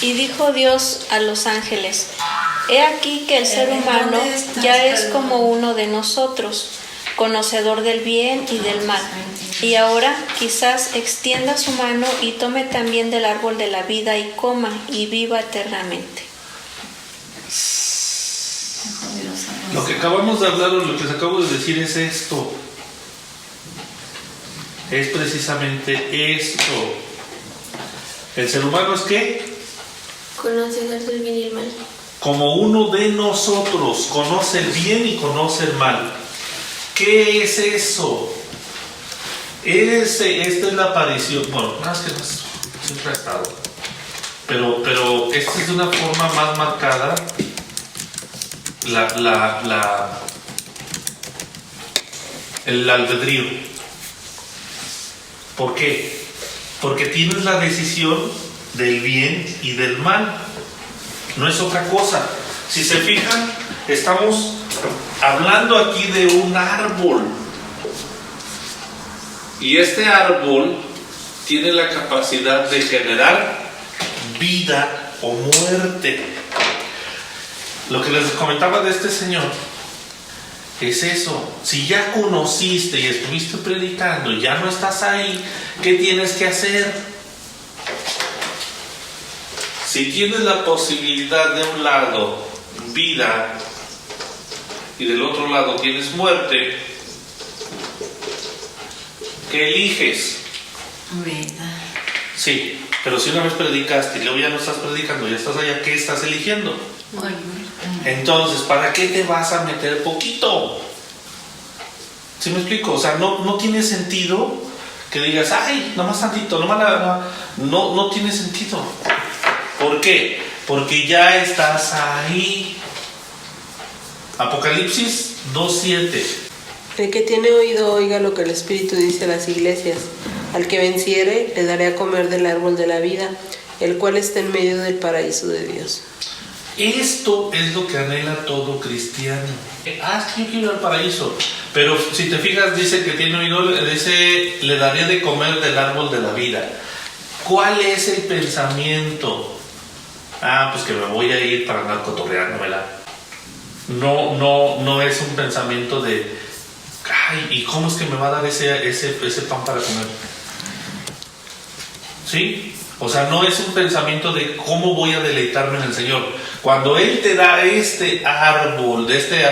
Y dijo Dios a los ángeles: He aquí que el ser humano ya es como uno de nosotros, conocedor del bien y del mal. Y ahora quizás extienda su mano y tome también del árbol de la vida y coma y viva eternamente. Lo que acabamos de hablar o lo que les acabo de decir es esto. Es precisamente esto. ¿El ser humano es qué? Conocedor del bien y el mal. Como uno de nosotros, conoce el bien y conoce el mal. ¿Qué es eso? Esta es la aparición. Bueno, más que más, siempre ha estado. Pero esta es de una forma más marcada. El albedrío. ¿Por qué? Porque tienes la decisión del bien y del mal. No es otra cosa. Si se fijan, estamos hablando aquí de un árbol. Y este árbol tiene la capacidad de generar vida o muerte. Lo que les comentaba de este señor es eso. Si ya conociste y estuviste predicando y ya no estás ahí, ¿qué tienes que hacer? Si tienes la posibilidad de un lado vida y del otro lado tienes muerte, ¿qué eliges? Vida. Sí, pero si una vez predicaste y luego ya no estás predicando, ya estás allá, ¿qué estás eligiendo? Entonces, ¿para qué te vas a meter poquito? ¿Sí me explico? O sea, no tiene sentido que digas, ay, nomás tantito, no tiene sentido. ¿Por qué? Porque ya estás ahí. Apocalipsis 2:7. El que tiene oído oiga lo que el Espíritu dice a las iglesias. Al que venciere le daré a comer del árbol de la vida, el cual está en medio del paraíso de Dios. Esto es lo que anhela todo cristiano. Es que yo quiero ir al paraíso. Pero si te fijas, dice que tiene oído, dice, le daré de comer del árbol de la vida. ¿Cuál es el pensamiento? Pues que me voy a ir para andar cotorreando, ¿verdad? No es un pensamiento de, ay, ¿y cómo es que me va a dar ese pan para comer? ¿Sí? O sea, no es un pensamiento de cómo voy a deleitarme en el Señor. Cuando Él te da este árbol, de este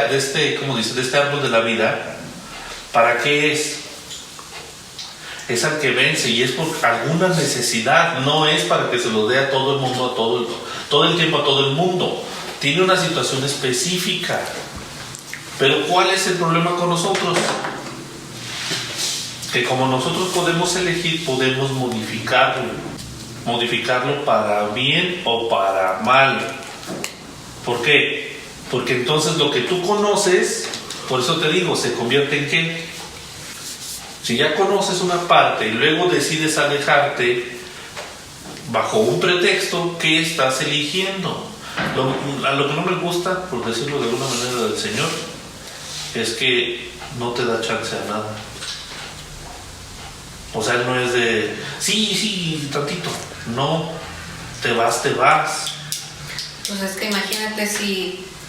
árbol de la vida, ¿para qué es? Es al que vence y es por alguna necesidad, no es para que se lo dé a todo el mundo, todo el tiempo a todo el mundo. Tiene una situación específica. Pero ¿cuál es el problema con nosotros? Que como nosotros podemos elegir, podemos modificarlo para bien o para mal. ¿Por qué? Porque entonces lo que tú conoces, por eso te digo, se convierte en ¿qué? Si ya conoces una parte y luego decides alejarte bajo un pretexto, ¿qué estás eligiendo? A lo que no me gusta, por decirlo de alguna manera, del Señor, es que no te da chance a nada. O sea, no es de, sí, tantito. No, te vas. Pues es que imagínate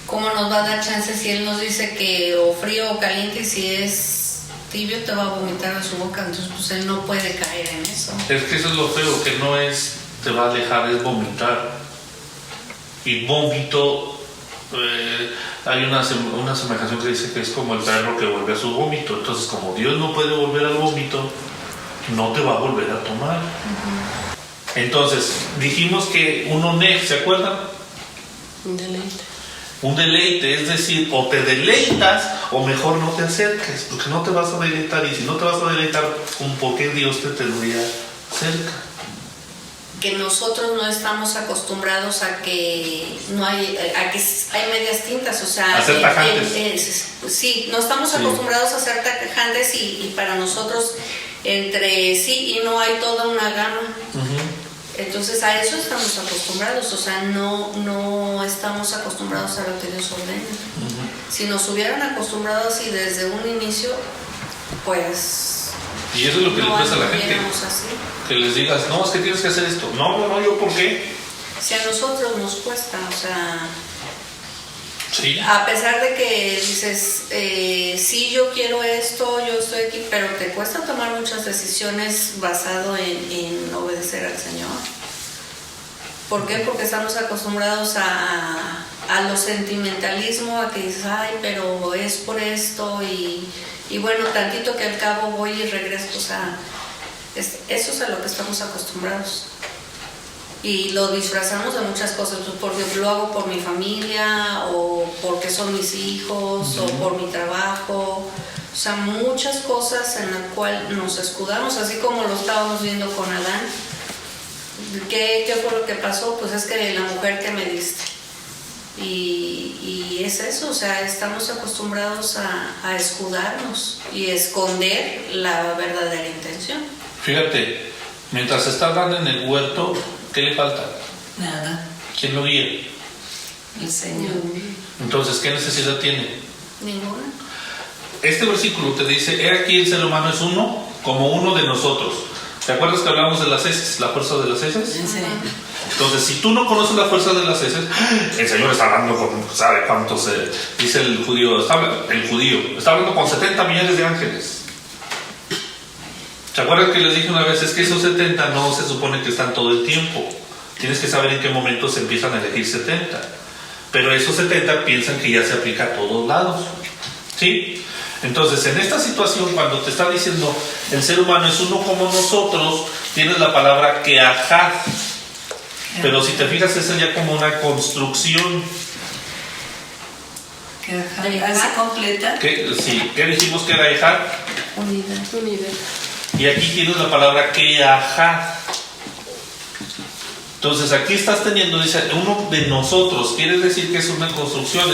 cómo nos va a dar chance si Él nos dice que o frío o caliente, y si es tibio te va a vomitar de su boca. Entonces pues Él no puede caer en eso. Es que eso es lo feo, que no es te va a alejar, es vomitar. Y vómito, hay una semejanza que dice que es como el perro que vuelve a su vómito. Entonces, como Dios no puede volver al vómito, no te va a volver a tomar. Entonces, dijimos que ¿se acuerdan? Un deleite, es decir, o te deleitas o mejor no te acerques, porque no te vas a deleitar. Y si no te vas a deleitar, ¿por qué Dios te tendría cerca? Que nosotros no estamos acostumbrados a que hay medias tintas, o sea, a ser tajantes. Sí, no estamos acostumbrados a ser tajantes y para nosotros entre sí y no hay toda una gama. Entonces a eso estamos acostumbrados, o sea, no estamos acostumbrados a lo que Dios ordena. Si nos hubieran acostumbrado así desde un inicio, pues... Y eso es lo que le pasa a la gente. Que les digas, no, es que tienes que hacer esto. No, yo ¿por qué? Si a nosotros nos cuesta, o sea, Sí. a pesar de que dices, sí, yo quiero esto, yo estoy aquí, pero te cuesta tomar muchas decisiones basado en obedecer al Señor. ¿Por qué? Porque estamos acostumbrados a lo sentimentalismo, a que dices, ay, pero es por esto y bueno, tantito que al cabo voy y regreso, o sea, eso es a lo que estamos acostumbrados. Y lo disfrazamos de muchas cosas, pues porque lo hago por mi familia, o porque son mis hijos, o por mi trabajo. O sea, muchas cosas en las cuales nos escudamos, así como lo estábamos viendo con Adán. ¿Qué fue lo que pasó? Pues es que la mujer que me diste. Y es eso, o sea, estamos acostumbrados a escudarnos y esconder la verdadera intención. Fíjate, mientras está Adán en el huerto, ¿qué le falta? Nada, ¿Quién lo guía? el Señor. Entonces, ¿qué necesidad tiene? Ninguna. Este versículo te dice, he aquí el ser humano es uno como uno de nosotros. ¿Te acuerdas que hablamos de las heces, la fuerza de las heces? Sí. Entonces, si tú no conoces la fuerza de las heces, el Señor está hablando con, ¿sabe cuántos? Dice el judío, está hablando con 70 millones de ángeles. ¿Se acuerdan que les dije una vez? Es que esos 70 no se supone que están todo el tiempo. Tienes que saber en qué momento se empiezan a elegir 70. Pero esos 70 piensan que ya se aplica a todos lados. ¿Sí? Entonces, en esta situación, cuando te está diciendo el ser humano es uno como nosotros, tienes la palabra keahad. Pero si te fijas, es ya como una construcción. Que hace completa. Sí, ¿qué dijimos que era ehad? Unidad. Y aquí tienes la palabra keahad. Entonces aquí estás teniendo, dice, uno de nosotros, quiere decir que es una construcción,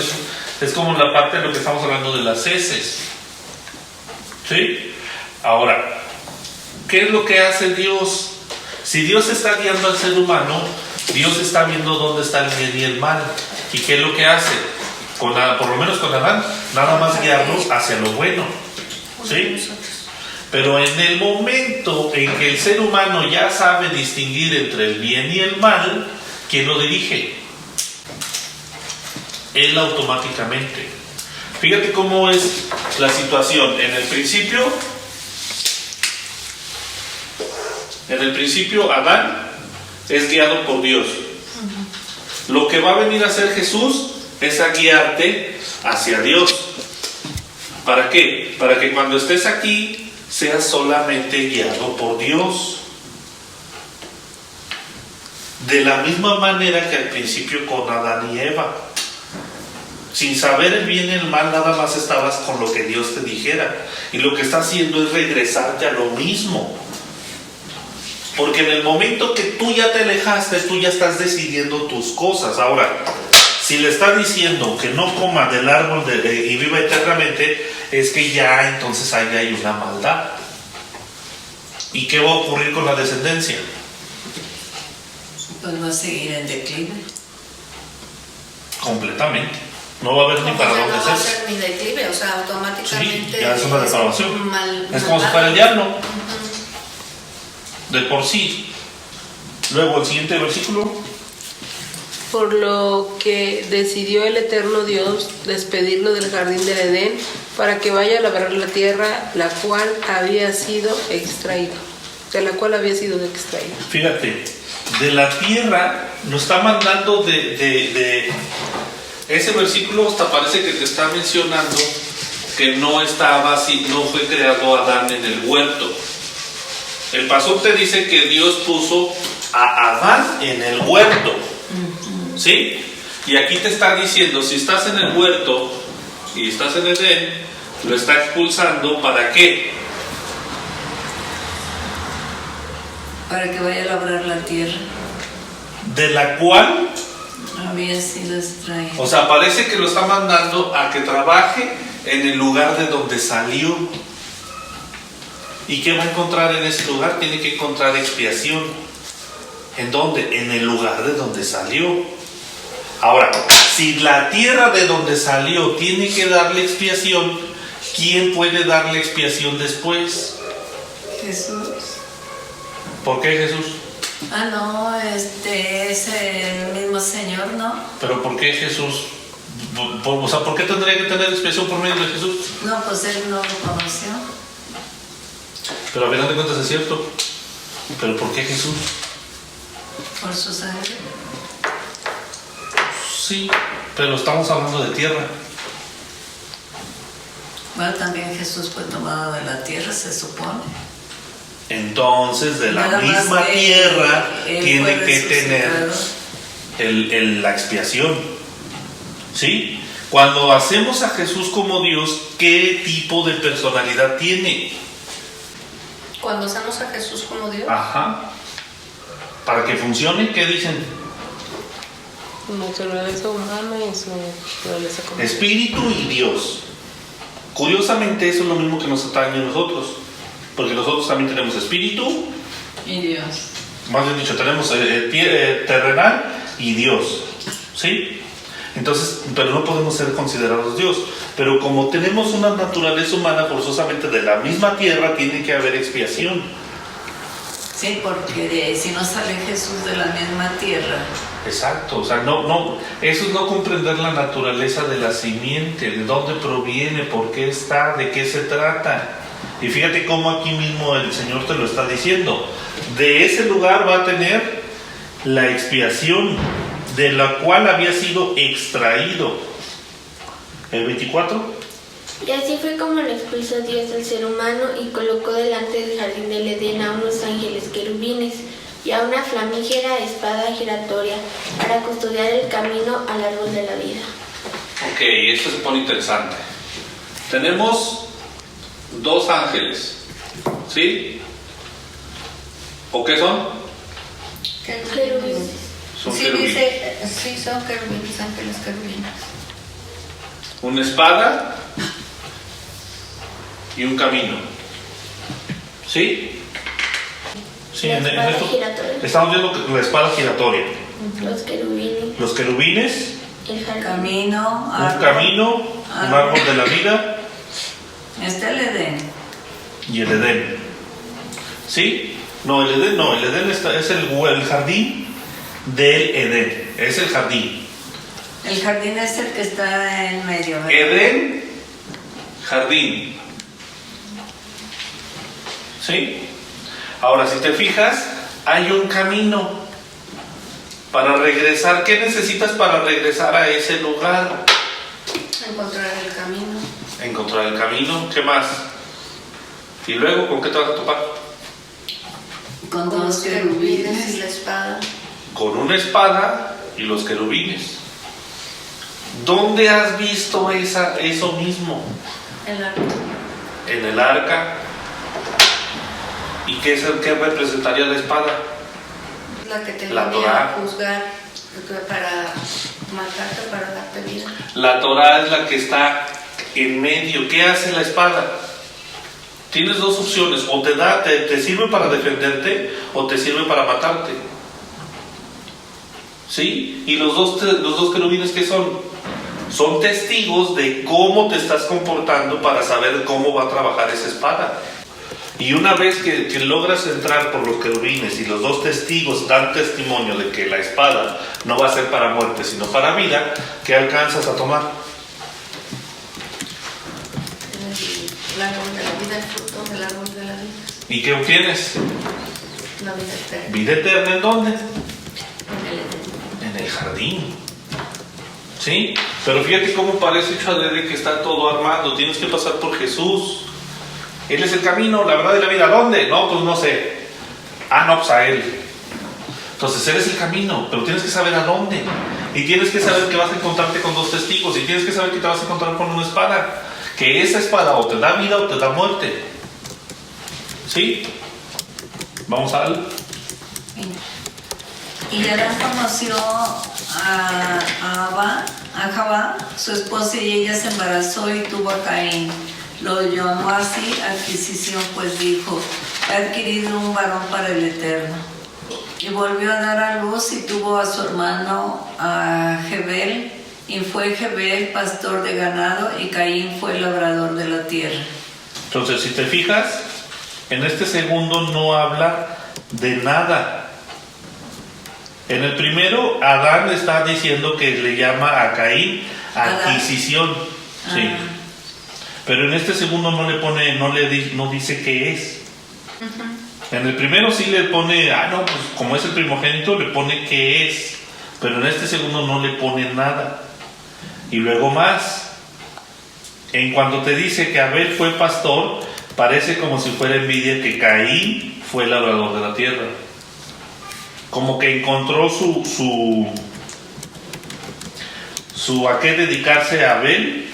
es como la parte de lo que estamos hablando de las heces. ¿Sí? Ahora, ¿qué es lo que hace Dios? Si Dios está guiando al ser humano, Dios está viendo dónde está el bien y el mal. ¿Y qué es lo que hace? Por lo menos con Adán, nada más guiarnos hacia lo bueno. ¿Sí? Pero en el momento en que el ser humano ya sabe distinguir entre el bien y el mal, ¿quién lo dirige? Él automáticamente. Fíjate cómo es la situación. En el principio Adán es guiado por Dios. Lo que va a venir a hacer Jesús es a guiarte hacia Dios. ¿Para qué? Para que cuando estés aquí seas solamente guiado por Dios. De la misma manera que al principio con Adán y Eva. Sin saber el bien y el mal, nada más estabas con lo que Dios te dijera. Y lo que está haciendo es regresarte a lo mismo. Porque en el momento que tú ya te alejaste, tú ya estás decidiendo tus cosas. Ahora, si le está diciendo que no coma del árbol y viva eternamente, es que ya entonces ahí hay una maldad. ¿Y qué va a ocurrir con la descendencia? Pues va a seguir en declive. Completamente. No va a haber ni para dónde no va a hacerse. ser ni declive, o sea, automáticamente. Sí, ya es una depravación. Es como si malvado. fuera el diablo. De por sí. Luego el siguiente versículo. Por lo que decidió el eterno Dios despedirlo del jardín del Edén para que vaya a labrar la tierra, la cual había sido extraído. De la cual había sido extraído. Fíjate, de la tierra nos está mandando de ese versículo, hasta parece que te está mencionando que no estaba así, no fue creado Adán en el huerto. El pastor te dice que Dios puso a Adán en el huerto. ¿Sí? Y aquí te está diciendo, si estás en el huerto y estás en Edén, lo está expulsando, ¿para qué? Para que vaya a labrar la tierra. De la cual, Había sido extraído. o sea, parece que lo está mandando a que trabaje en el lugar de donde salió. ¿Y qué va a encontrar en ese lugar? Tiene que encontrar expiación. ¿En dónde? En el lugar de donde salió. Ahora, si la tierra de donde salió tiene que darle expiación, ¿quién puede darle expiación después? Jesús. ¿Por qué Jesús? Ah, no, es el mismo Señor, ¿no? Pero ¿por qué Jesús? O sea, ¿por qué tendría que tener expiación por medio de Jesús? No, pues él no lo conoció. Pero a final de cuentas es cierto. ¿Pero por qué Jesús? Por su sangre. Sí, pero estamos hablando de tierra. Bueno, también Jesús fue tomado de la tierra, se supone. Entonces, de la Nada más misma que tierra él tiene fue que tener resucitado. la expiación. ¿Sí? Cuando hacemos a Jesús como Dios, ¿qué tipo de personalidad tiene? Cuando hacemos a Jesús como Dios, Ajá. Para que funcione, ¿qué dicen? Su naturaleza humana y su naturaleza como Espíritu y Dios. Curiosamente, eso es lo mismo que nos atañe a nosotros. Porque nosotros también tenemos espíritu, Y Dios. más bien dicho, tenemos terrenal y Dios. ¿Sí? Entonces, pero no podemos ser considerados Dios. Pero como tenemos una naturaleza humana, forzosamente de la misma tierra, tiene que haber expiación. Sí, porque si no sale Jesús de la misma tierra. Exacto, o sea, eso es no comprender la naturaleza de la simiente, de dónde proviene, por qué está, de qué se trata. Y fíjate cómo aquí mismo el Señor te lo está diciendo. De ese lugar va a tener la expiación de la cual había sido extraído. El 24. Y así fue como lo expulsó Dios al ser humano y colocó delante del jardín del Edén a unos ángeles querubines y a una flamígera espada giratoria para custodiar el camino al árbol de la vida. Ok, esto se pone interesante. Tenemos dos ángeles, ¿sí? ¿O qué son? Querubines. Son sí, querubines. dice, sí, son querubines, ángeles querubines. Una espada y un camino. ¿Sí? Sí, La en espada esto giratoria. estamos viendo la espada giratoria. Los querubines, Los querubines, el jardín. Camino, un árbol. camino, un árbol de la vida Está el Edén. y el Edén. ¿Sí? No, el Edén no, el Edén es el jardín del Edén. Es el jardín. El jardín es el que está en medio, ¿verdad? Edén, jardín. ¿Sí? Ahora, si te fijas, hay un camino para regresar. ¿Qué necesitas para regresar a ese lugar? Encontrar el camino. Encontrar el camino. ¿Qué más? Y luego, ¿con qué te vas a topar? Con Con dos los querubines y querubines. la espada. Con una espada y los querubines. ¿Dónde has visto eso mismo? El arco. En el arca. ¿Y qué representaría la espada? La que te La venía Torá. a juzgar para matarte, para darte vida. La Torá es la que está en medio. ¿Qué hace la espada? Tienes dos opciones: o te sirve para defenderte o te sirve para matarte. ¿Sí? Y los dos querubines, ¿qué son? Son testigos de cómo te estás comportando para saber cómo va a trabajar esa espada. Y una vez que logras entrar por los querubines y los dos testigos dan testimonio de que la espada no va a ser para muerte sino para vida, ¿qué alcanzas a tomar? El árbol de la vida, el fruto del árbol de la vida. ¿Y qué obtienes? La vida eterna. ¿Vida eterna en dónde? En el Edén. En el jardín. ¿Sí? Pero fíjate cómo parece hecho adrede que está todo armado. Tienes que pasar por Jesús. Él es el camino, la verdad y la vida. ¿Dónde? No, pues no sé. Ah, no, pues a Él. Entonces Él es el camino, pero tienes que saber a dónde. Y tienes que saber que vas a encontrarte con dos testigos. Y tienes que saber que te vas a encontrar con una espada. Que esa espada o te da vida o te da muerte. ¿Sí? Vamos a algo. Y Adán conoció a Jabá, su esposa, y ella se embarazó y tuvo a Caín. Lo llamó así adquisición, pues dijo: he adquirido un varón para el Eterno. Y volvió a dar a luz y tuvo a su hermano a Jebel, y fue Jebel pastor de ganado y Caín fue labrador de la tierra. Entonces, si te fijas, en este segundo no habla de nada En el primero, Adán está diciendo que le llama a Caín adquisición. Sí. Pero en este segundo no le pone, no dice qué es. En el primero sí le pone, pues como es el primogénito, le pone qué es. Pero en este segundo no le pone nada. Y luego más, en cuanto te dice que Abel fue pastor, parece como si fuera envidia que Caín fue labrador de la tierra. Como que encontró su a qué dedicarse a Abel,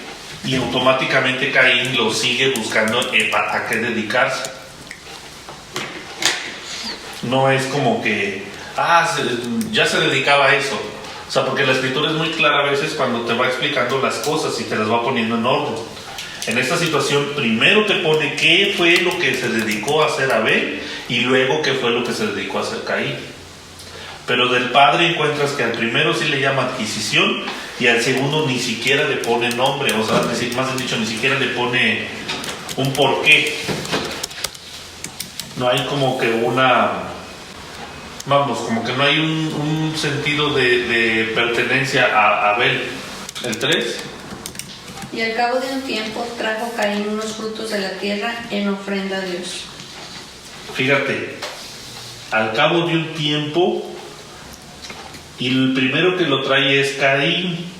y automáticamente Caín lo sigue buscando a qué dedicarse. No es como que ya se dedicaba a eso. O sea, porque la escritura es muy clara a veces cuando te va explicando las cosas y te las va poniendo en orden. En esta situación primero te pone qué fue lo que se dedicó a hacer Abel y luego qué fue lo que se dedicó a hacer Caín. Pero del padre encuentras que al primero sí le llama adquisición y al segundo ni siquiera le pone nombre, o sea, más bien dicho, ni siquiera le pone un porqué. No hay como que como que no hay un sentido de pertenencia a Abel. El 3. Y al cabo de un tiempo trajo Caín unos frutos de la tierra en ofrenda a Dios. Fíjate, al cabo de un tiempo, y el primero que lo trae es Caín.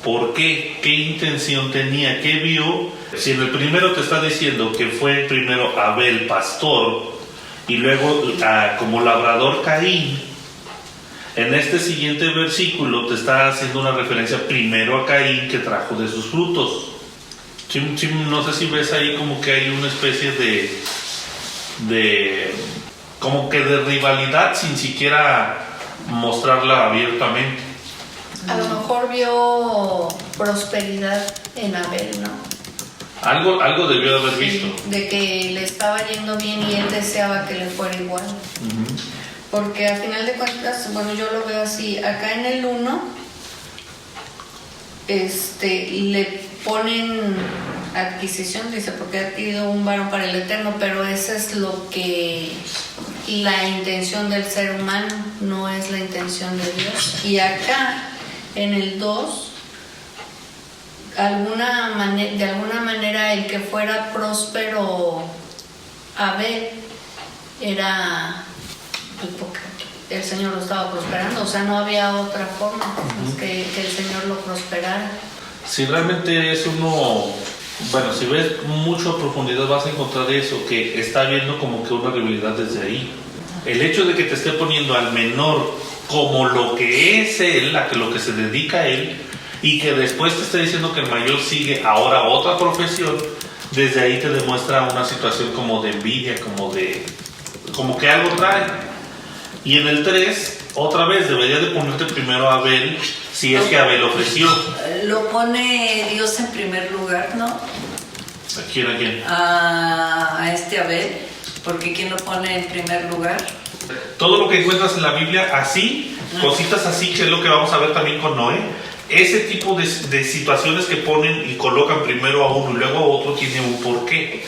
¿Por qué? ¿Qué intención tenía? ¿Qué vio? Si en el primero te está diciendo que fue primero Abel pastor y luego como labrador Caín, en este siguiente versículo te está haciendo una referencia primero a Caín que trajo de sus frutos. No sé si ves ahí como que hay una especie de como que de rivalidad sin siquiera mostrarla abiertamente. A lo mejor vio prosperidad en Abel, ¿no? Algo debió de haber visto. De que le estaba yendo bien y él deseaba que le fuera igual. Porque al final de cuentas, bueno, yo lo veo así. Acá en el 1, le ponen adquisición, dice, porque ha adquirido un varón para el Eterno, pero eso es la intención del ser humano, no es la intención de Dios. Y acá, en el 2, de alguna manera el que fuera próspero Abel era porque el Señor lo estaba prosperando, o sea, no había otra forma que el Señor lo prosperara. Si realmente es si ves mucho a profundidad vas a encontrar eso, que está viendo como que una rivalidad desde ahí. El hecho de que te esté poniendo al menor como lo que es él, lo que se dedica a él, y que después te esté diciendo que el mayor sigue ahora otra profesión, desde ahí te demuestra una situación como de envidia, como que algo trae. Y en el 3, otra vez debería de ponerte primero a Abel, si es que Abel ofreció. Lo pone Dios en primer lugar, ¿no? ¿A quién? A Abel, porque ¿quién lo pone en primer lugar? Todo lo que encuentras en la Biblia así, cositas así, que es lo que vamos a ver también con Noé, ese tipo de situaciones que ponen y colocan primero a uno y luego a otro tiene un porqué.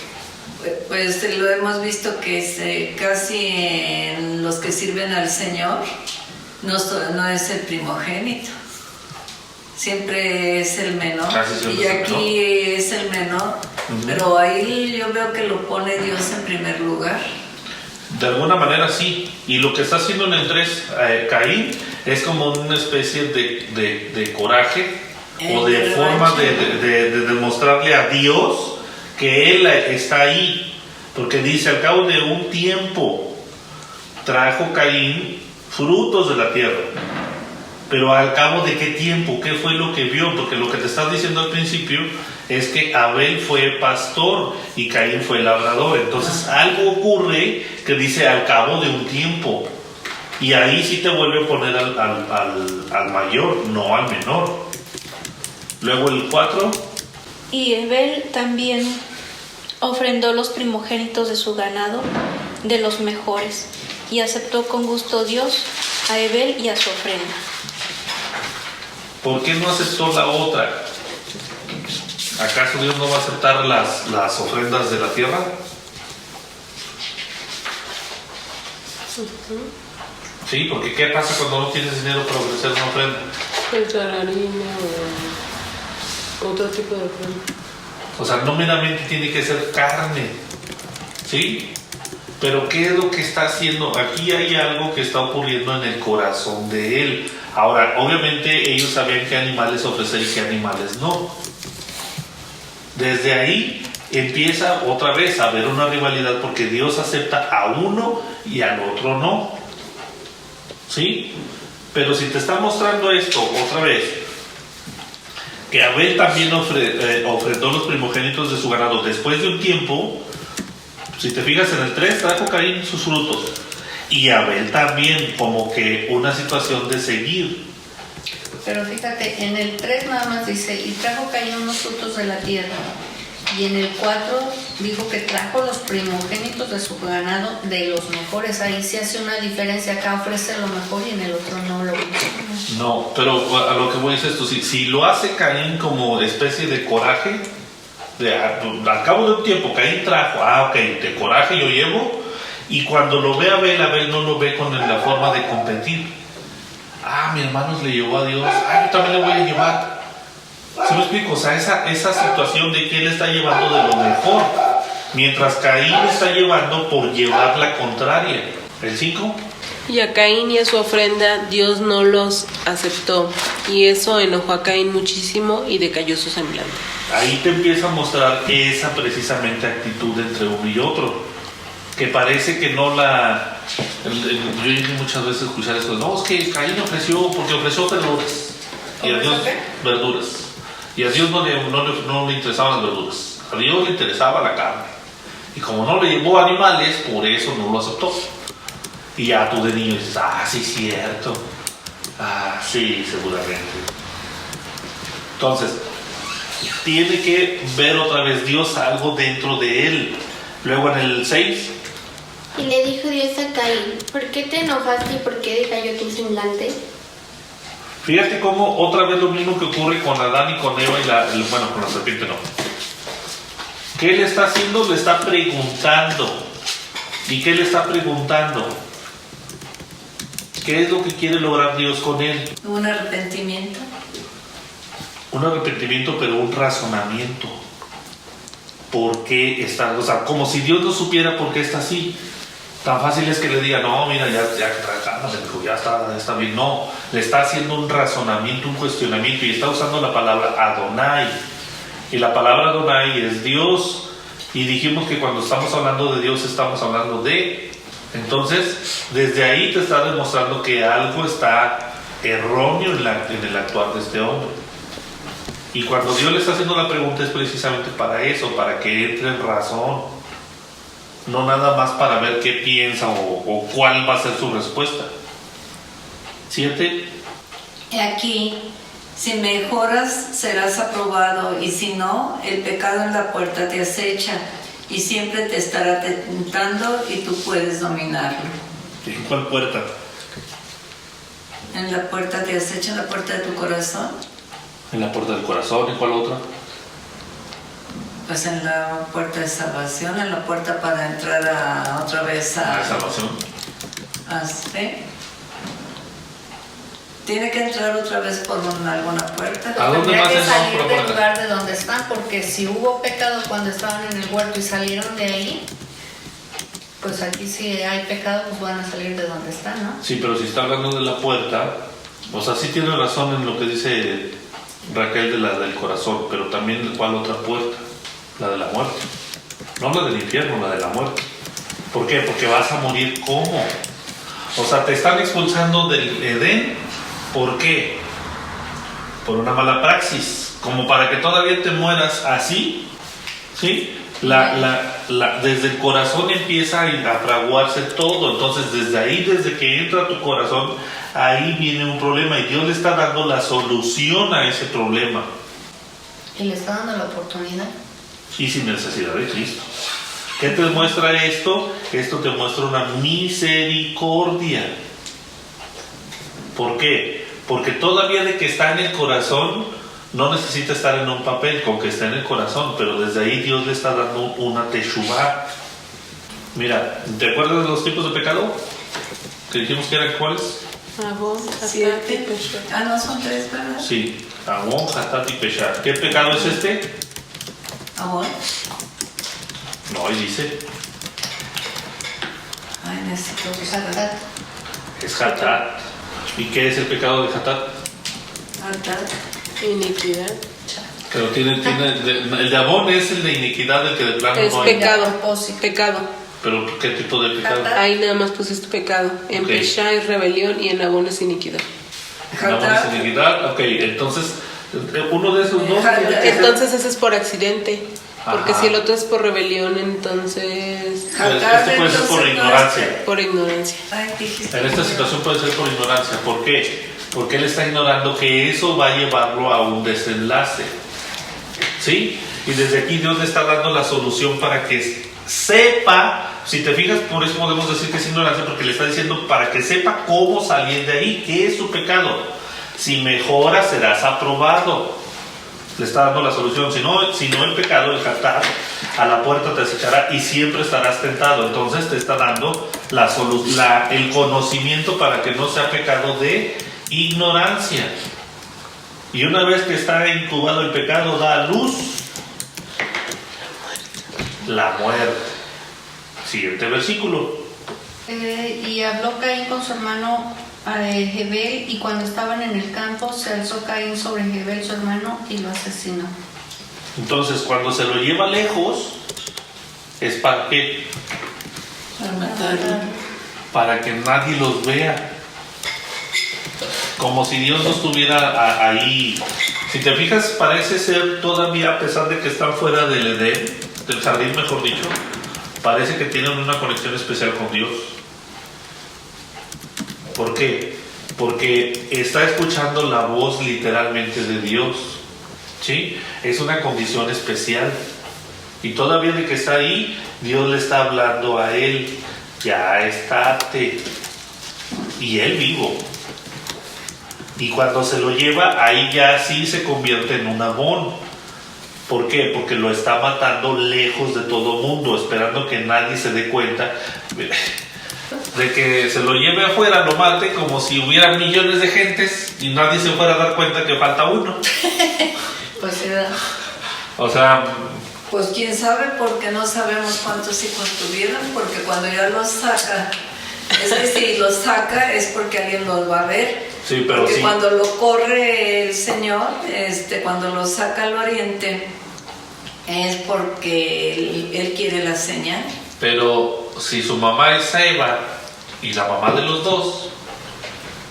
Pues lo hemos visto que casi en los que sirven al Señor no es el primogénito, siempre es el menor, y aquí es el menor, pero ahí yo veo que lo pone Dios en primer lugar. De alguna manera sí, y lo que está haciendo en el 3 Caín es como una especie de coraje o de forma de demostrarle a Dios que Él está ahí, porque dice, al cabo de un tiempo trajo Caín frutos de la tierra, pero al cabo de qué tiempo, qué fue lo que vio, porque lo que te estás diciendo al principio es que Abel fue pastor y Caín fue labrador, entonces algo ocurre que dice al cabo de un tiempo, y ahí sí te vuelve a poner al mayor, no al menor. Luego el 4. Y Abel también ofrendó los primogénitos de su ganado, de los mejores, y aceptó con gusto Dios a Abel y a su ofrenda. ¿Por qué no aceptó la otra? ¿Acaso Dios no va a aceptar las ofrendas de la tierra? Sí, porque ¿qué pasa cuando no tienes dinero para ofrecer una ofrenda? Pensar harina o otro tipo de ofrenda. O sea, no meramente tiene que ser carne, ¿sí? Pero ¿qué es lo que está haciendo? Aquí hay algo que está ocurriendo en el corazón de él. Ahora, obviamente ellos sabían qué animales ofrecer y qué animales no. Desde ahí empieza otra vez a haber una rivalidad porque Dios acepta a uno y al otro no. ¿Sí? Pero si te está mostrando esto otra vez, que Abel también ofrendó los primogénitos de su ganado después de un tiempo, si te fijas en el 3, trajo Caín sus frutos. Y Abel también, como que una situación de seguir. Pero fíjate, en el 3 nada más dice, y trajo Caín unos frutos de la tierra. Y en el 4 dijo que trajo los primogénitos de su ganado de los mejores. Ahí se hace una diferencia. Acá ofrece lo mejor y en el otro no lo ofrece. No, pero a lo que voy es esto, si lo hace Caín como especie de coraje, al cabo de un tiempo Caín trajo, ok, de coraje yo llevo, y cuando lo ve Abel no lo ve con la forma de competir. Mi hermano le llevó a Dios, yo también le voy a llevar. ¿Sí me explico? O sea, esa situación de que él está llevando de lo mejor, mientras Caín está llevando por llevar la contraria. ¿El 5? Y a Caín y a su ofrenda Dios no los aceptó, y eso enojó a Caín muchísimo y decayó su semblante. Ahí te empieza a mostrar esa precisamente actitud entre uno y otro, que parece que no la... Yo llegué muchas veces a escuchar eso, no, es que Caín ofreció verduras, y a Dios verduras, y a Dios no le interesaban las verduras, a Dios le interesaba la carne, y como no le llevó animales, por eso no lo aceptó. Y ya tú de niño dices, sí, cierto, sí, seguramente. Entonces, tiene que ver otra vez Dios algo dentro de él. Luego en el 6. Y le dijo Dios a Caín, ¿por qué te enojaste y por qué decayó tu semblante? Fíjate cómo otra vez lo mismo que ocurre con Adán y con Eva con la serpiente no. ¿Qué le está haciendo? Le está preguntando. ¿Y qué le está preguntando? ¿Qué es lo que quiere lograr Dios con él? Un arrepentimiento. Un arrepentimiento, pero un razonamiento. ¿Por qué está? O sea, como si Dios no supiera por qué está así. Tan fácil es que le diga, no, mira, ya está bien. No, le está haciendo un razonamiento, un cuestionamiento, y está usando la palabra Adonai. Y la palabra Adonai es Dios. Y dijimos que cuando estamos hablando de Dios, estamos hablando de... Entonces, desde ahí te está demostrando que algo está erróneo en el actuar de este hombre. Y cuando Dios le está haciendo la pregunta es precisamente para eso, para que entre en razón. No nada más para ver qué piensa o cuál va a ser su respuesta. 7. Aquí, si mejoras, serás aprobado, y si no, el pecado en la puerta te acecha, y siempre te estará tentando y tú puedes dominarlo. ¿En cuál puerta? En la puerta te acecha, en la puerta de tu corazón. En la puerta del corazón. ¿En cuál otra? Pues en la puerta de salvación, en la puerta para entrar otra vez a... La salvación. ¿Sí? Tiene que entrar otra vez por alguna puerta. ¿A dónde Tendría más que entramos salir por la del puerta? lugar de donde están, porque si hubo pecado cuando estaban en el huerto y salieron de ahí, pues aquí si hay pecado, pues van a salir de donde están, ¿no? Sí, pero si está hablando de la puerta, o sea, sí tiene razón en lo que dice Raquel de la del corazón, pero también ¿cuál otra puerta? La de la muerte. No la del infierno, la de la muerte. ¿Por qué? Porque vas a morir ¿cómo? O sea, te están expulsando del Edén. ¿Por qué? Por una mala praxis. Como para que todavía te mueras así. ¿Sí? Desde el corazón empieza a fraguarse todo. Entonces, desde ahí, desde que entra a tu corazón, ahí viene un problema. Y Dios le está dando la solución a ese problema. Y le está dando la oportunidad. Y sin necesidad de Cristo. ¿Qué te muestra esto? Esto te muestra una misericordia. ¿Por qué? Porque todavía de que está en el corazón, no necesita estar en un papel, con que está en el corazón, pero desde ahí Dios le está dando una teshuvá. Mira, ¿te acuerdas de los tipos de pecado? que dijimos que eran cuáles. Abón, Hatat y 7. Peshat. Ah, no, son 3, ¿verdad? Sí, Amón, Hatat y Peshat. ¿Qué pecado es este? Amor. No, ahí dice, Ay, necesito Hatat. buscar. es Hatat. ¿Y qué es el pecado de Hatat? Hatat. Iniquidad. Pero el de Amón es el de iniquidad, el que de plano Es no hay. pecado. propósito. Pecado. Pero ¿qué tipo de pecado? Hatat. Ahí nada más pusiste pecado. En Ok. Peshat es rebelión y en Abón es iniquidad. Amón es iniquidad. Ok, entonces uno de esos dos. Hatat. tiene que ser- Entonces ese es por accidente. Porque Ajá. si el otro es por rebelión, entonces Este puede ser por ignorancia. por ignorancia. Ay, dijiste. En esta situación puede ser por ignorancia. ¿Por qué? Porque él está ignorando que eso va a llevarlo a un desenlace. ¿Sí? Y desde aquí Dios le está dando la solución para que sepa, si te fijas, por eso podemos decir que es ignorancia, porque le está diciendo para que sepa cómo salir de ahí, qué es su pecado. Si mejoras, serás aprobado. Le está dando la solución. Si no el pecado, el Hatat, a la puerta te acechará y siempre estarás tentado. Entonces te está dando el conocimiento para que no sea pecado de ignorancia. Y una vez que está incubado el pecado, da a luz la muerte. Siguiente versículo. Y habló Caín con su hermano Jebel, y cuando estaban en el campo se alzó Caín sobre Jebel su hermano y lo asesinó. Entonces cuando se lo lleva lejos, ¿es para qué? Para matarlo. Para que nadie los vea. Como si Dios no estuviera ahí. Si te fijas, parece ser todavía, a pesar de que están fuera del Edén, del jardín mejor dicho, parece que tienen una conexión especial con Dios. ¿Por qué? Porque está escuchando la voz literalmente de Dios. ¿Sí? Es una condición especial. Y todavía de que está ahí, Dios le está hablando a él. Ya estate. Y él vivo. Y cuando se lo lleva, ahí ya sí se convierte en un Amón. ¿Por qué? Porque lo está matando lejos de todo mundo, esperando que nadie se dé cuenta de que se lo lleve afuera, lo mate, como si hubiera millones de gentes y nadie se fuera a dar cuenta que falta uno. Pues sí, ¿verdad? O sea, Pues quién sabe, porque no sabemos cuántos hijos tuvieron, porque cuando ya los saca, es que si los saca es porque alguien los va a ver. sí, pero Porque sí. cuando lo corre el Señor, cuando lo saca al oriente, es porque él quiere la señal. Pero si su mamá es Eva y la mamá de los dos,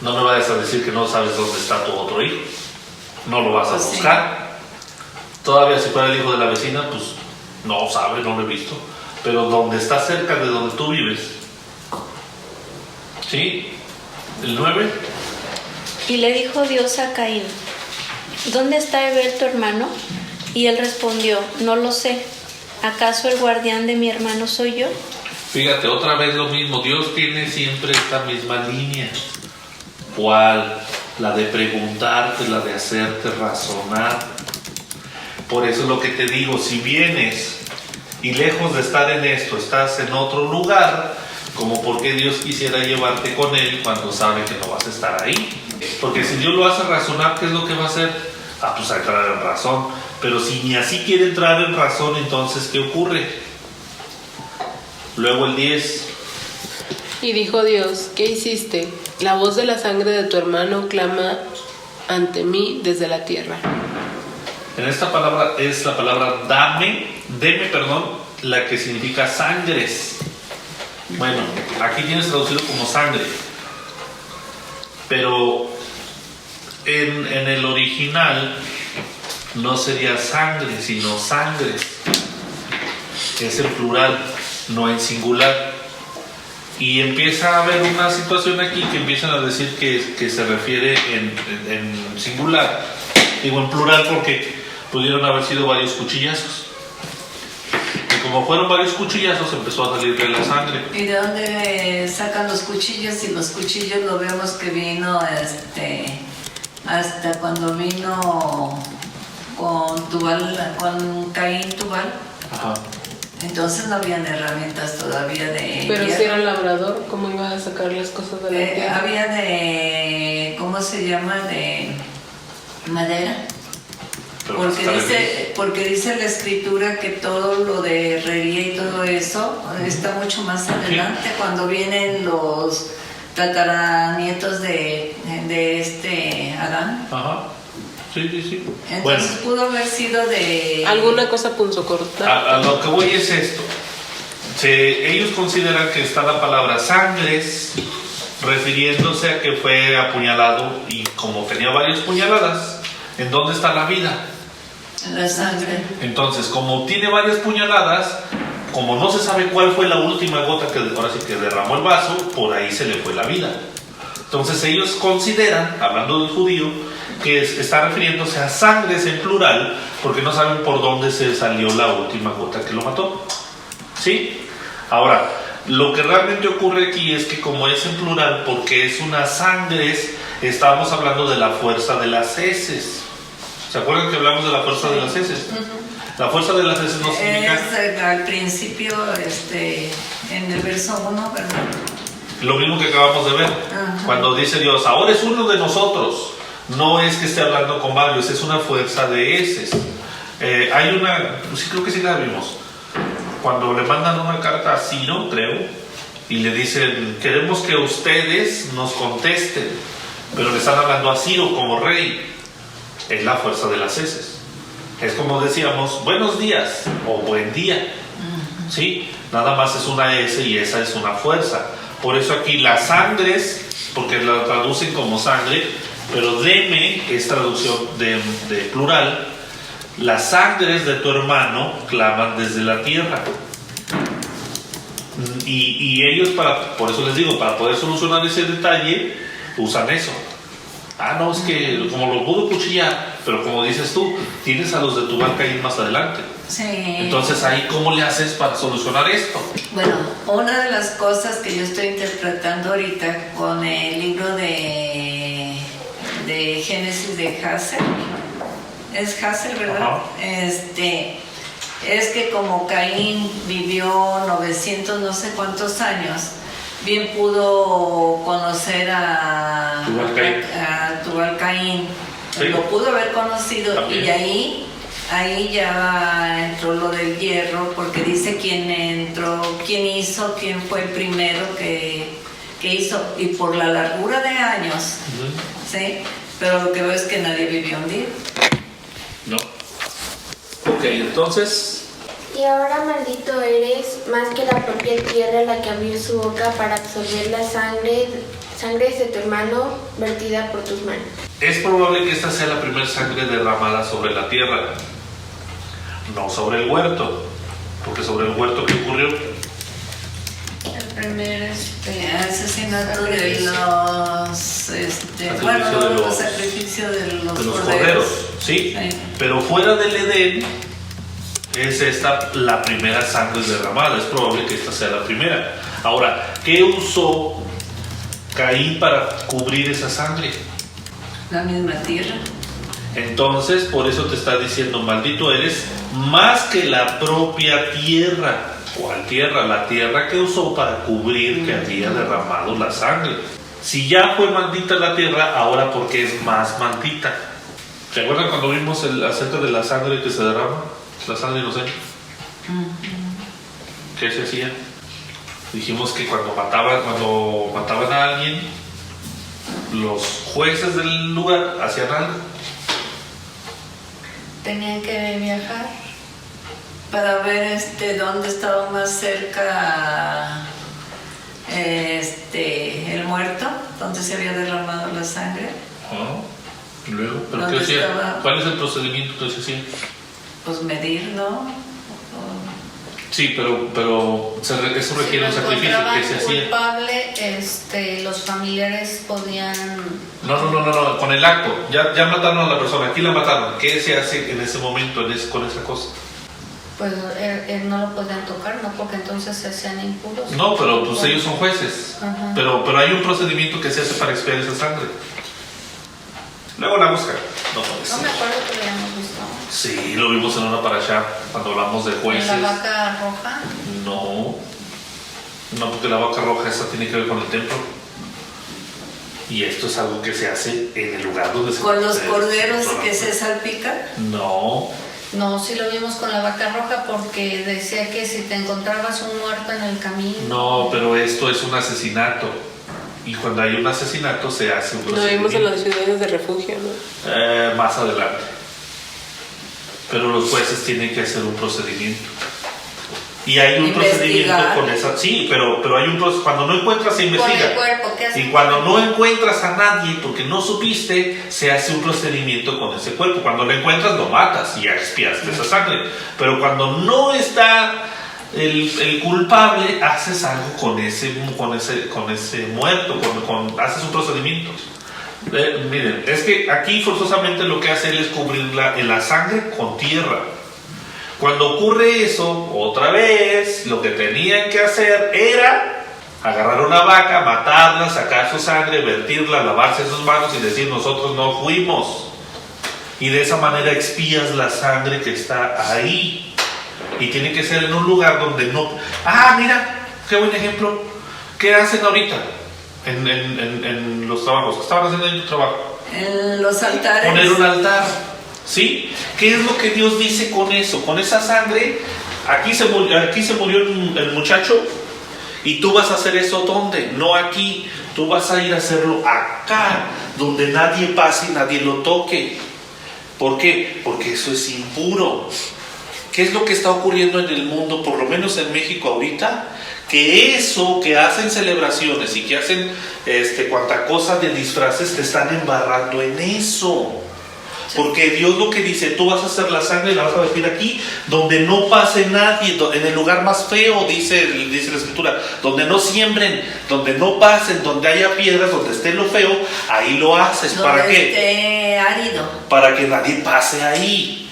no me vayas a decir que no sabes dónde está tu otro hijo. No lo vas a Pues sí. buscar. Todavía si fuera el hijo de la vecina, pues no sabe, no lo he visto. Pero donde está cerca de donde tú vives. ¿Sí? El 9. Y le dijo Dios a Caín, ¿dónde está Hebel tu hermano? Y él respondió, no lo sé. ¿Acaso el guardián de mi hermano soy yo? Fíjate, otra vez lo mismo. Dios tiene siempre esta misma línea. ¿Cuál? La de preguntarte, la de hacerte razonar. Por eso es lo que te digo, si vienes y lejos de estar en esto, estás en otro lugar, como por qué Dios quisiera llevarte con Él cuando sabe que no vas a estar ahí. Porque si Dios lo hace razonar, ¿qué es lo que va a hacer? Ah, pues a entrar en razón. Pero si ni así quiere entrar en razón, entonces ¿qué ocurre? Luego el 10. Y dijo Dios, ¿qué hiciste? La voz de la sangre de tu hermano clama ante mí desde la tierra. En esta palabra es la palabra deme, la que significa sangres. Bueno, aquí tienes traducido como sangre. Pero en el original no sería sangre, sino sangres. Es en plural, no en singular. Y empieza a haber una situación aquí que empiezan a decir que se refiere en singular. Digo en plural porque pudieron haber sido varios cuchillazos. Y como fueron varios cuchillazos, empezó a salirle la sangre. ¿Y de dónde sacan los cuchillos? Y los cuchillos lo vemos que vino hasta cuando vino con Caín Tubal. Ajá. Entonces no habían herramientas todavía de Pero hierro. si era labrador, ¿cómo iba a sacar las cosas de la tierra? Había de, ¿cómo se llama? De madera. Pero Porque dice la escritura que todo lo de herrería y todo eso está mucho más adelante, cuando vienen los tataranietos de Adán. Ajá. Sí. Entonces pudo haber sido de... ¿Alguna cosa punzocorta? A lo que voy es esto. Ellos consideran que está la palabra sangres refiriéndose a que fue apuñalado, y como tenía varias puñaladas, ¿en dónde está la vida? La sangre. Entonces, como tiene varias puñaladas, como no se sabe cuál fue la última gota que ahora sí que derramó el vaso, por ahí se le fue la vida. Entonces ellos consideran, hablando del judío, que está refiriéndose a sangres en plural, porque no saben por dónde se salió la última gota que lo mató. ¿Sí? Ahora, lo que realmente ocurre aquí es que como es en plural, porque es unas sangres, estamos hablando de la fuerza de las heces. ¿Se acuerdan que hablamos de la fuerza de las heces? La fuerza de las heces no significa... Es al principio, en el verso 1, ¿verdad? Lo mismo que acabamos de ver. Ajá. Cuando dice Dios, ahora es uno de nosotros. No es que esté hablando con varios, es una fuerza de heces. Hay una... Sí, creo que sí la vimos. Cuando le mandan una carta a Ciro, creo, y le dicen, queremos que ustedes nos contesten, pero le están hablando a Ciro como rey. Es la fuerza de las heces. Es como decíamos, buenos días o buen día. ¿Sí? Nada más es una S y esa es una fuerza. Por eso aquí las sangres, porque la traducen como sangre, pero deme es traducción de plural. Las sangres de tu hermano claman desde la tierra. Y ellos, por eso les digo, para poder solucionar ese detalle, usan eso. No, es que como lo pudo cuchillar, pero como dices tú, tienes a los de Tubal Caín más adelante. Sí. Entonces ahí, ¿cómo le haces para solucionar esto? Bueno, una de las cosas que yo estoy interpretando ahorita con el libro de Génesis de Hazel, es Hazel, ¿verdad? Ajá. Es que como Caín vivió 900 no sé cuántos años, bien pudo conocer a Tubal Caín. Sí. Lo pudo haber conocido. También. Y ahí ya entró lo del hierro, porque dice quién entró, quién fue el primero que hizo, y por la largura de años, ¿sí? Pero lo que veo es que nadie vivió un día. No. Ok, entonces... Y ahora maldito eres, más que la propia tierra, la que abrió su boca para absorber la sangre de tu hermano vertida por tus manos. Es probable que esta sea la primera sangre derramada sobre la tierra, no sobre el huerto, porque sobre el huerto, ¿qué ocurrió? El primer asesinato de los sacrificios de los corderos, ¿sí? Pero fuera del Edén es esta la primera sangre derramada. Es probable que esta sea la primera. Ahora, ¿qué usó Caín para cubrir esa sangre? La misma tierra. Entonces, por eso te está diciendo, maldito eres, más que la propia tierra. ¿Cuál tierra? La tierra que usó para cubrir que había derramado la sangre. Si ya fue maldita la tierra, ahora ¿por qué es más maldita? ¿Se acuerdan cuando vimos acerca de la sangre que se derrama? La sangre inocente. ¿Qué se hacía? Dijimos que cuando mataban a alguien, los jueces del lugar hacían algo. Tenían que viajar para ver dónde estaba más cerca el muerto, donde se había derramado la sangre. ¿Y luego? ¿Pero qué hacía? ¿Cuál es el procedimiento que se hacía? Pues medir, ¿no? Sí, pero eso requiere un sacrificio. ¿Qué se hacía? Culpable, los familiares podían... No, con el acto. Ya mataron a la persona, aquí la mataron. ¿Qué se hace en ese momento con esa cosa? Pues no lo podían tocar, ¿no? Porque entonces se hacían impuros. No, pero pues ellos son jueces. Pero hay un procedimiento que se hace para expiar esa sangre. Luego la busca. No puede No ser. me acuerdo que lo hayamos visto. Sí, lo vimos en una parasha cuando hablamos de jueces. ¿En la vaca roja? No, porque la vaca roja esa tiene que ver con el templo. Y esto es algo que se hace en el lugar donde se... Con los corderos que se salpican. No, No, sí lo vimos con la vaca roja porque decía que si te encontrabas un muerto en el camino. no, pero esto es un asesinato. Y cuando hay un asesinato se hace un Lo vimos en procedimiento. las ciudades de refugio, ¿no? Más adelante. Pero los jueces tienen que hacer un procedimiento. Y hay un Investigar. procedimiento con esa... Sí, pero hay un procedimiento. Cuando no encuentras se Con investiga. el cuerpo, ¿qué haces? Y cuando no encuentras a nadie porque no supiste, se hace un procedimiento con ese cuerpo. Cuando lo encuentras lo matas y ya expiaste esa sangre. Pero cuando no está el culpable, haces algo con ese muerto, haces un procedimiento. Miren, es que aquí forzosamente lo que hace él es cubrir la sangre con tierra. Cuando ocurre eso, otra vez, lo que tenían que hacer era agarrar una vaca, matarla, sacar su sangre, vertirla, lavarse sus manos y decir nosotros no fuimos. Y de esa manera expías la sangre que está ahí. Y tiene que ser en un lugar donde no... Ah, mira, qué buen ejemplo. ¿Qué hacen ahorita en los trabajos? ¿Qué estaban haciendo en tu trabajo? En los altares. Poner un altar. ¿Sí? ¿Qué es lo que Dios dice con eso? Con esa sangre, aquí se murió el muchacho y tú vas a hacer eso ¿dónde? No aquí, tú vas a ir a hacerlo acá, donde nadie pase y nadie lo toque. ¿Por qué? Porque eso es impuro. ¿Qué es lo que está ocurriendo en el mundo, por lo menos en México ahorita? Que eso que hacen celebraciones y que hacen cuanta cosa de disfraces, te están embarrando en eso. Porque Dios lo que dice, tú vas a hacer la sangre y la vas a vertir aquí, donde no pase nadie, en el lugar más feo, dice la escritura, donde no siembren, donde no pasen, donde haya piedras, donde esté lo feo, ahí lo haces. ¿Para qué? Esté árido. Para que nadie pase ahí.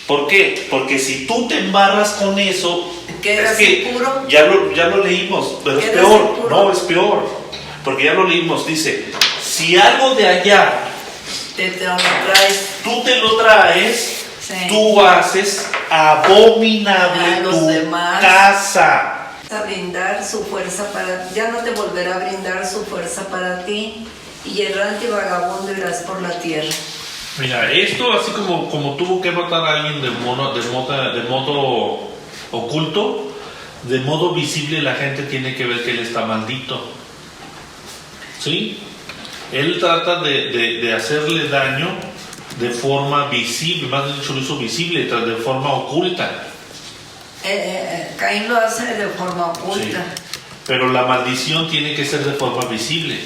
¿Por qué? Porque si tú te embarras con eso, ¿Quedas es que impuro? ya lo leímos, pero es ¿Quedas peor. impuro? No, es peor. Porque ya lo leímos, dice, si algo de allá Te lo traes. tú te lo traes, Sí. tú haces abominable A los tu demás. casa. A brindar su fuerza para... Ya no te volverá a brindar su fuerza para ti. Y errante y vagabundo irás por la tierra. Mira, esto así como tuvo que matar a alguien de modo oculto, de modo visible la gente tiene que ver que él está maldito. ¿Sí? Él trata de hacerle daño de forma visible, más dicho lo hizo visible, de forma oculta. Caín lo hace de forma oculta. Sí. Pero la maldición tiene que ser de forma visible.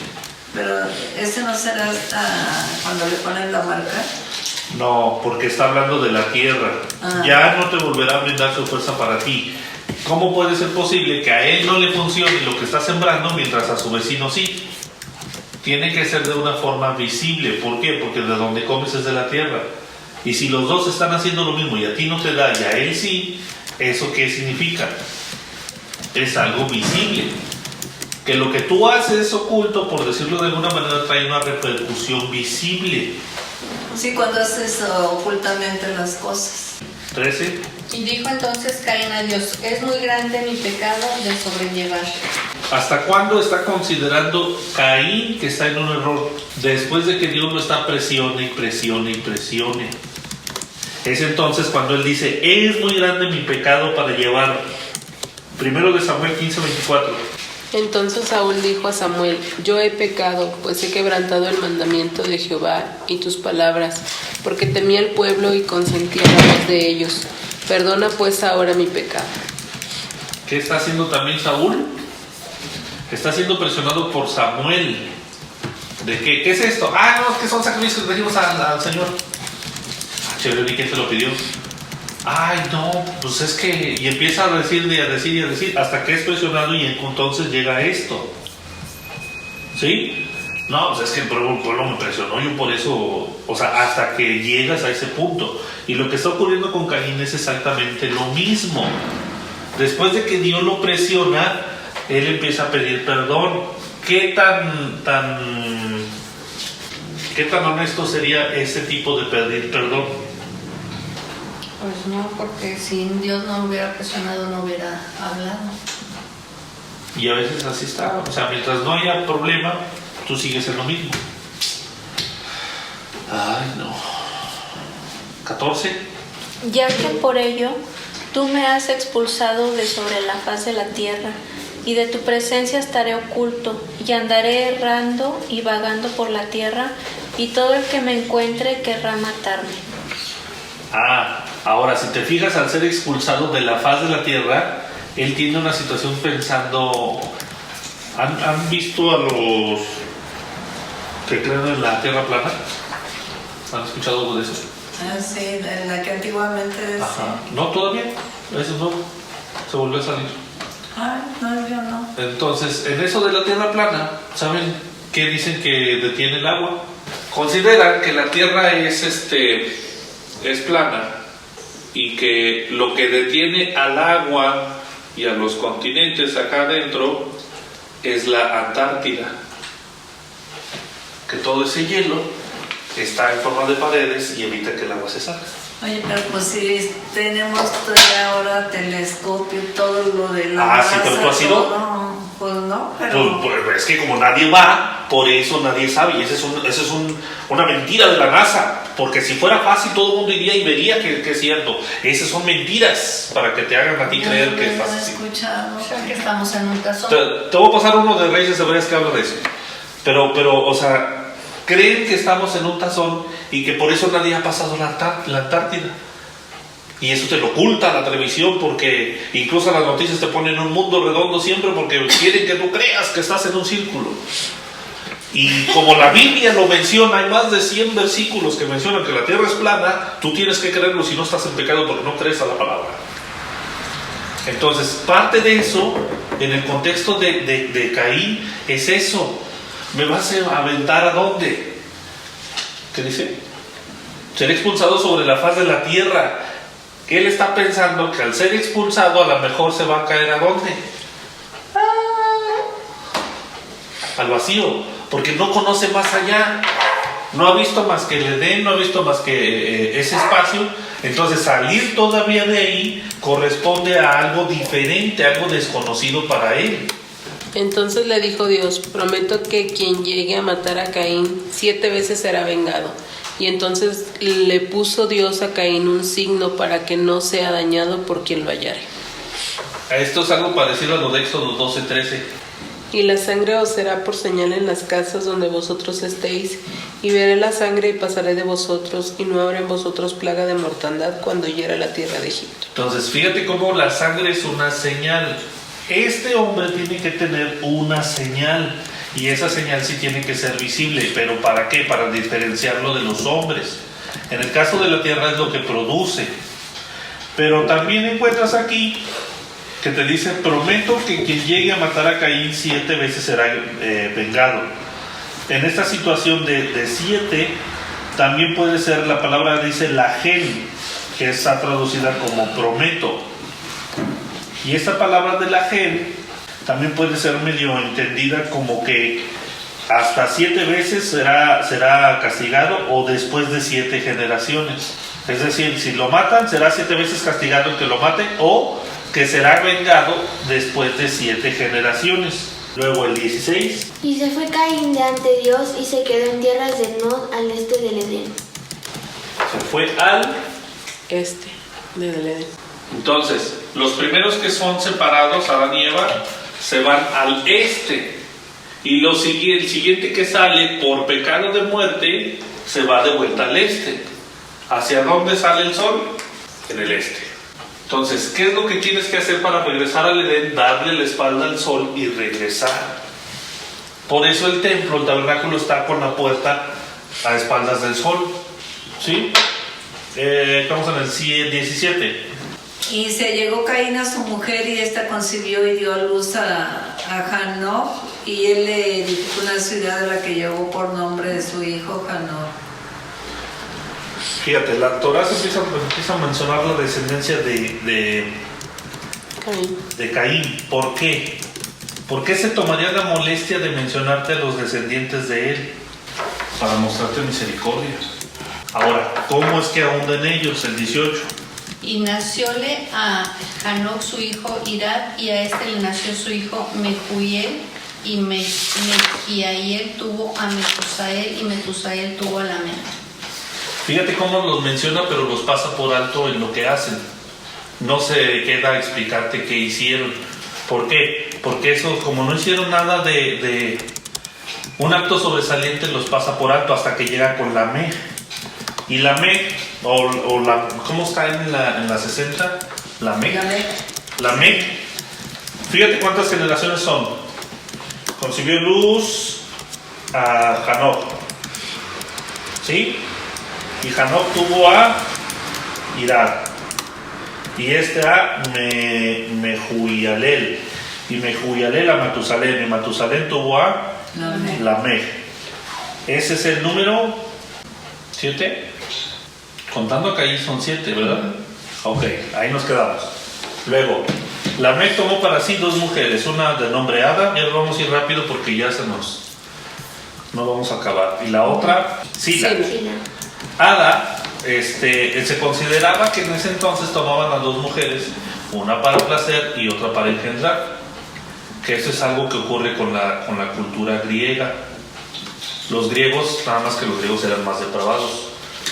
Pero ese no será hasta cuando le ponen la marca. No, porque está hablando de la tierra. Ah. Ya no te volverá a brindar su fuerza para ti. ¿Cómo puede ser posible que a él no le funcione lo que está sembrando mientras a su vecino sí? Tiene que ser de una forma visible. ¿Por qué? Porque de donde comes es de la tierra. Y si los dos están haciendo lo mismo y a ti no te da y a él sí, ¿eso qué significa? Es algo visible. Que lo que tú haces oculto, por decirlo de alguna manera, trae una repercusión visible. Sí, cuando haces ocultamente las cosas. 13. Y dijo entonces Caín a Dios, es muy grande mi pecado de sobrellevar. ¿Hasta cuándo está considerando Caín que está en un error? Después de que Dios lo está presione y presione y presione. Es entonces cuando él dice, es muy grande mi pecado para llevar. Primero de Samuel 15:24. Entonces Saúl dijo a Samuel, yo he pecado, pues he quebrantado el mandamiento de Jehová y tus palabras, porque temí al pueblo y consentí a la voz de ellos. Perdona pues ahora mi pecado. ¿Qué está haciendo también Saúl? Está siendo presionado por Samuel. ¿De qué? ¿Qué es esto? Ah, no, es que son sacrificios que pedimos al Señor. Ah, chévere, ¿y quién te lo pidió? Ay, no, pues es que... Y empieza a decir y a decir y a decir, hasta que es presionado y entonces llega esto. ¿Sí? No, pues es que el pueblo me presionó, yo por eso... O sea, hasta que llegas a ese punto. Y lo que está ocurriendo con Caín es exactamente lo mismo. Después de que Dios lo presiona, él empieza a pedir perdón. ¿Qué tan ¿Qué tan honesto sería ese tipo de pedir perdón? Pues no, porque si Dios no hubiera presionado, no hubiera hablado. Y a veces así está. O sea, mientras no haya problema, tú sigues en lo mismo. Ay, no. 14. Ya que por ello tú me has expulsado de sobre la faz de la tierra, y de tu presencia estaré oculto, y andaré errando y vagando por la tierra, y todo el que me encuentre querrá matarme. Ahora, si te fijas, al ser expulsado de la faz de la tierra, él tiene una situación pensando... ¿Han visto a los que creen en la tierra plana? ¿Han escuchado algo de eso? Sí, en la que antiguamente decía. Ajá. No, todavía. Eso no. Se volvió a salir. Ay, no, yo no. Entonces, en eso de la tierra plana, ¿saben qué dicen que detiene el agua? Consideran que la tierra es plana y que lo que detiene al agua y a los continentes acá adentro es la Antártida. Que todo ese hielo está en forma de paredes y evita que el agua se salga. Oye, pero pues si tenemos todavía ahora telescopio, todo lo de la sí, pero tú has ido. todo, pues no, pero... Pues es que como nadie va, por eso nadie sabe. Y esa es una mentira de la NASA. Porque si fuera fácil, todo el mundo iría y vería que es cierto. Esas son mentiras para que te hagan a ti creer que es fácil. Escuchado. O sea, que estamos en un caso. Te voy a pasar uno de Reyes Hebreos que habla de eso. Pero, o sea, creen que estamos en un tazón y que por eso nadie ha pasado la Antártida. Y eso te lo oculta la televisión, porque incluso las noticias te ponen un mundo redondo siempre porque quieren que tú creas que estás en un círculo. Y como la Biblia lo menciona, hay más de 100 versículos que mencionan que la tierra es plana, tú tienes que creerlo si no estás en pecado porque no crees a la palabra. Entonces, parte de eso, en el contexto de Caín, es eso. ¿Me vas a aventar a dónde? ¿Qué dice? Ser expulsado sobre la faz de la tierra. Él está pensando que al ser expulsado a lo mejor se va a caer ¿a dónde? Al vacío. Porque no conoce más allá, no ha visto más que el Edén, no ha visto más que ese espacio. Entonces salir todavía de ahí corresponde a algo diferente, algo desconocido para él. Entonces le dijo Dios: prometo que quien llegue a matar a Caín 7 veces será vengado. Y entonces le puso Dios a Caín un signo para que no sea dañado por quien lo hallare. Esto es algo parecido a lo de Éxodo 12:13. Y la sangre os será por señal en las casas donde vosotros estéis, y veré la sangre y pasaré de vosotros, y no habrá en vosotros plaga de mortandad cuando hiera la tierra de Egipto. Entonces, fíjate cómo la sangre es una señal. Este hombre tiene que tener una señal, y esa señal sí tiene que ser visible. ¿Pero para qué? Para diferenciarlo de los hombres. En el caso de la tierra es lo que produce. Pero también encuentras aquí que te dice: prometo que quien llegue a matar a Caín 7 veces será vengado. En esta situación de 7 también puede ser, la palabra dice lajén, que está traducida como prometo. Y esta palabra de lajén también puede ser medio entendida como que hasta 7 veces será castigado, o después de 7 generaciones. Es decir, si lo matan, será 7 veces castigado el que lo mate, o que será vengado después de 7 generaciones. Luego el 16. Y se fue Caín de ante Dios y se quedó en tierras de Nod, al este del Edén. Se fue al Este del Edén. Entonces, los primeros que son separados, Adán y Eva, se van al este. Y el siguiente que sale por pecado de muerte, se va de vuelta al este. ¿Hacia dónde sale el sol? En el este. Entonces, ¿qué es lo que tienes que hacer para regresar al Edén? Darle la espalda al sol y regresar. Por eso el templo, el tabernáculo, está con la puerta a espaldas del sol. ¿Sí? Estamos en el 17. Y se llegó Caín a su mujer, y ésta concibió y dio a luz a Hanoc, y él le edificó una ciudad a la que llevó por nombre de su hijo Hanoc. Fíjate, la Torá se empieza a mencionar la descendencia de Caín. ¿Por qué? ¿Por qué se tomaría la molestia de mencionarte a los descendientes de él? para mostrarte misericordia. Ahora, ¿cómo es que ahonda en ellos? El 18. Y nacióle a Hanoc su hijo Irad, y a este le nació su hijo Mehuiel, y Mehiael tuvo a Metusael, y Metusael tuvo a Lamech. Fíjate cómo los menciona, pero los pasa por alto en lo que hacen. No se queda a explicarte qué hicieron. ¿Por qué? Porque eso, como no hicieron nada de un acto sobresaliente, los pasa por alto hasta que llega con Lamech. Y Lamech, ¿cómo está en la 60? Lamech. Fíjate cuántas generaciones son. Concibió luz a Hanoc, ¿sí? Y Hanoc tuvo a Irad, y a Mehuialel, y Mehuialel a Matusalén, y Matusalén tuvo a Lamech. Ese es el número 7. Contando acá ahí son 7, ¿verdad? Ok, ahí nos quedamos. Luego, Lamech tomó para sí 2 mujeres, una de nombre Ada, ya vamos a ir rápido porque ya no vamos a acabar, y la otra, Sila. Ada, se consideraba que en ese entonces tomaban a 2 mujeres, una para placer y otra para engendrar, que eso es algo que ocurre con la cultura griega. Los griegos, nada más que los griegos eran más depravados,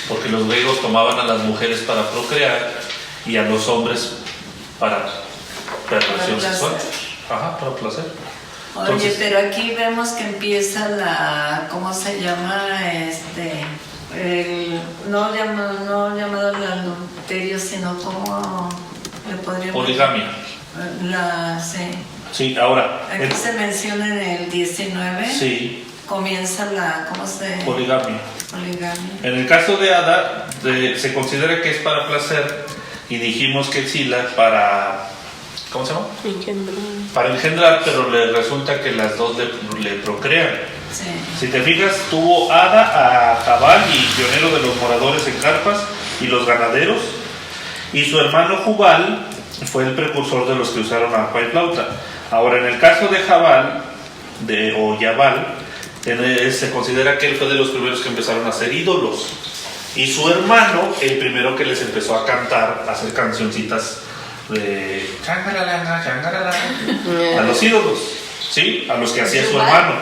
porque los griegos tomaban a las mujeres para procrear y a los hombres para relación sexual. Ajá, para placer. Entonces, oye, pero aquí vemos que empieza ¿cómo se llama? No llamado el adulterio, sino como le podríamos... poligamia. Sí. Sí, ahora. Aquí se menciona en el 19. Sí. Comienza ¿cómo se...? Poligamia. Poligamia. En el caso de Ada, se considera que es para placer, y dijimos que Sila para... ¿Cómo se llama? Para engendrar, pero le resulta que las dos le procrean. Sí. Si te fijas, tuvo Ada a Jabal, y pionero de los moradores en carpas y los ganaderos, y su hermano Jubal fue el precursor de los que usaron arpa y flauta. Ahora, en el caso de Jabal, o Yabal, se considera que él fue de los primeros que empezaron a hacer ídolos, y su hermano, el primero que les empezó a cantar, a hacer cancioncitas de a los ídolos, ¿sí? A los que hacía su hermano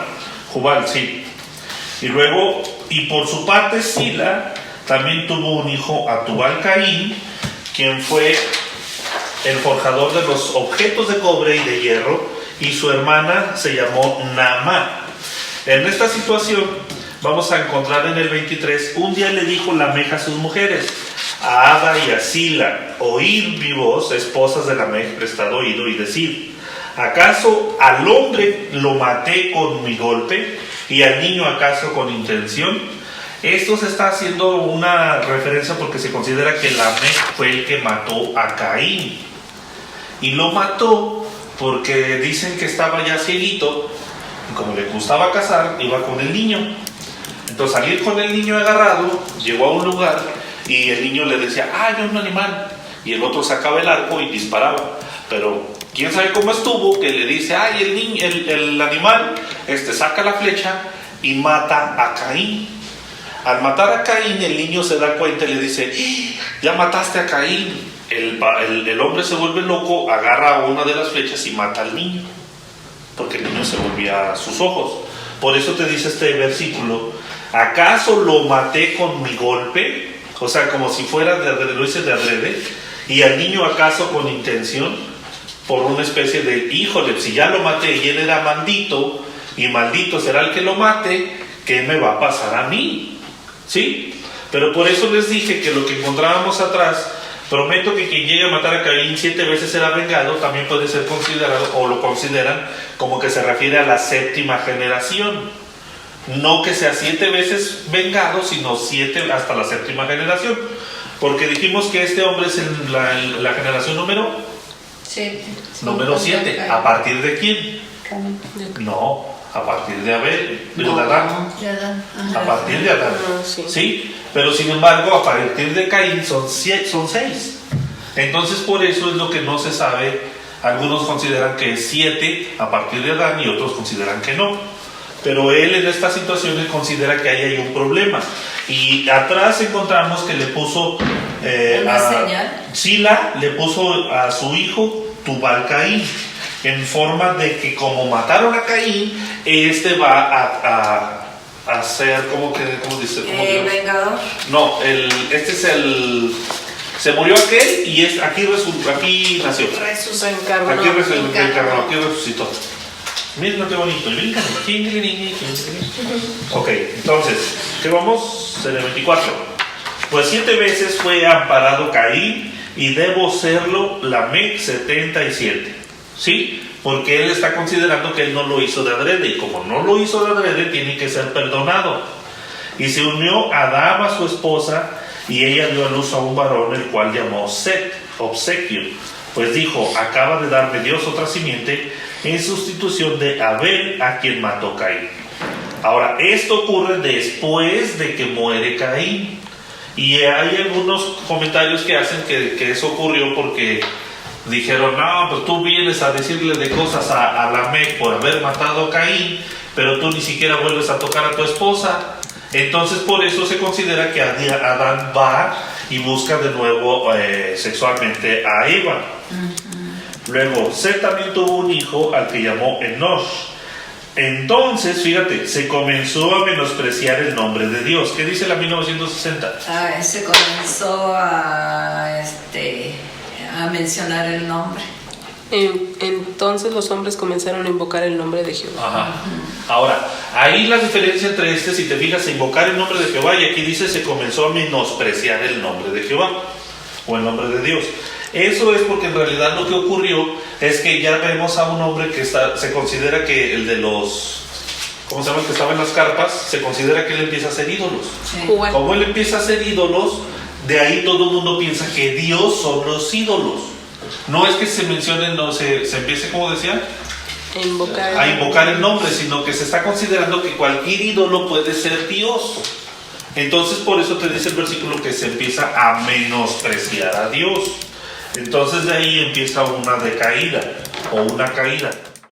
Jubal, sí. Y luego, y por su parte, Sila también tuvo un hijo, a Tubal-Caín, quien fue el forjador de los objetos de cobre y de hierro, y su hermana se llamó Naamá. En esta situación vamos a encontrar en el 23: un día le dijo Lamech a sus mujeres, a Ada y a Sila: oíd mi voz, esposas de Lamech, prestad oído y decid: ¿acaso al hombre lo maté con mi golpe, y al niño acaso con intención? Esto se está haciendo una referencia porque se considera que Lamech fue el que mató a Caín, y lo mató porque dicen que estaba ya cieguito, y como le gustaba cazar, iba con el niño. Entonces, al ir con el niño agarrado, llegó a un lugar y el niño le decía: ¡ay, un animal! Y el otro sacaba el arco y disparaba. Pero quién sabe cómo estuvo, que le dice: ¡ay, el animal! Saca la flecha y mata a Caín. Al matar a Caín, el niño se da cuenta y le dice: ¡ya mataste a Caín! El hombre se vuelve loco, agarra una de las flechas y mata al niño, porque el niño se volvía a sus ojos. Por eso te dice este versículo: ¿acaso lo maté con mi golpe? O sea, como si fuera lo hice de adrede. ¿Y al niño acaso con intención? Por una especie de: híjole, si ya lo maté y él era maldito, y maldito será el que lo mate, ¿qué me va a pasar a mí? ¿Sí? Pero por eso les dije que lo que encontrábamos atrás: prometo que quien llegue a matar a Caín 7 veces será vengado, también puede ser considerado, o lo consideran, como que se refiere a la 7ª generación. No que sea 7 veces vengado, sino 7 hasta la 7ª generación. Porque dijimos que este hombre es la generación número 7. Número 7. ¿A partir de quién? No, a partir de Abel, de Adán. A partir de Adán. ¿Sí? Pero sin embargo, a partir de Caín son 6. Entonces, por eso es lo que no se sabe. Algunos consideran que es 7 a partir de Adán y otros consideran que no. pero él en estas situaciones considera que ahí hay un problema. Y atrás encontramos que le puso ¿una señal? Sila le puso a su hijo Tubal-Caín, en forma de que como mataron a Caín, este va a ser, ¿cómo dice? ¿El vengador? No, este es el... Se murió aquel y aquí nació. Reencarnó. Aquí reencarnó, aquí resucitó. Miren qué bonito. Ok, entonces, ¿qué vamos? En el 24. Pues 7 veces fue amparado Caín y debo serlo Lamec 77. ¿Sí? Porque él está considerando que él no lo hizo de adrede, y como no lo hizo de adrede, tiene que ser perdonado. Y se unió Adán a su esposa, y ella dio a luz a un varón, el cual llamó Set, obsequio. Pues dijo, acaba de darme Dios otra simiente en sustitución de Abel, a quien mató Caín. Ahora, esto ocurre después de que muere Caín. Y hay algunos comentarios que hacen que eso ocurrió porque dijeron, no, pues tú vienes a decirle de cosas a Lamec por haber matado a Caín, pero tú ni siquiera vuelves a tocar a tu esposa. Entonces por eso se considera que Adán va y busca de nuevo sexualmente a Eva. Luego, Set también tuvo un hijo al que llamó Enosh. Entonces, fíjate, se comenzó a menospreciar el nombre de Dios. ¿Qué dice la 1960? Se comenzó a mencionar el nombre. Entonces los hombres comenzaron a invocar el nombre de Jehová. Ajá. Ahora, ahí la diferencia entre si te fijas, invocar el nombre de Jehová, y aquí dice se comenzó a menospreciar el nombre de Jehová o el nombre de Dios. Eso es porque en realidad lo que ocurrió es que ya vemos a un hombre que se considera que el de los, ¿cómo se llama? Que estaba en las carpas, se considera que él empieza a hacer ídolos. Sí. Como él empieza a hacer ídolos, de ahí todo el mundo piensa que Dios son los ídolos. No es que se mencionen, no se empiece, como decía, a invocar el nombre, sino que se está considerando que cualquier ídolo puede ser Dios. Entonces por eso te dice el versículo que se empieza a menospreciar a Dios. Entonces de ahí empieza una decaída o una caída.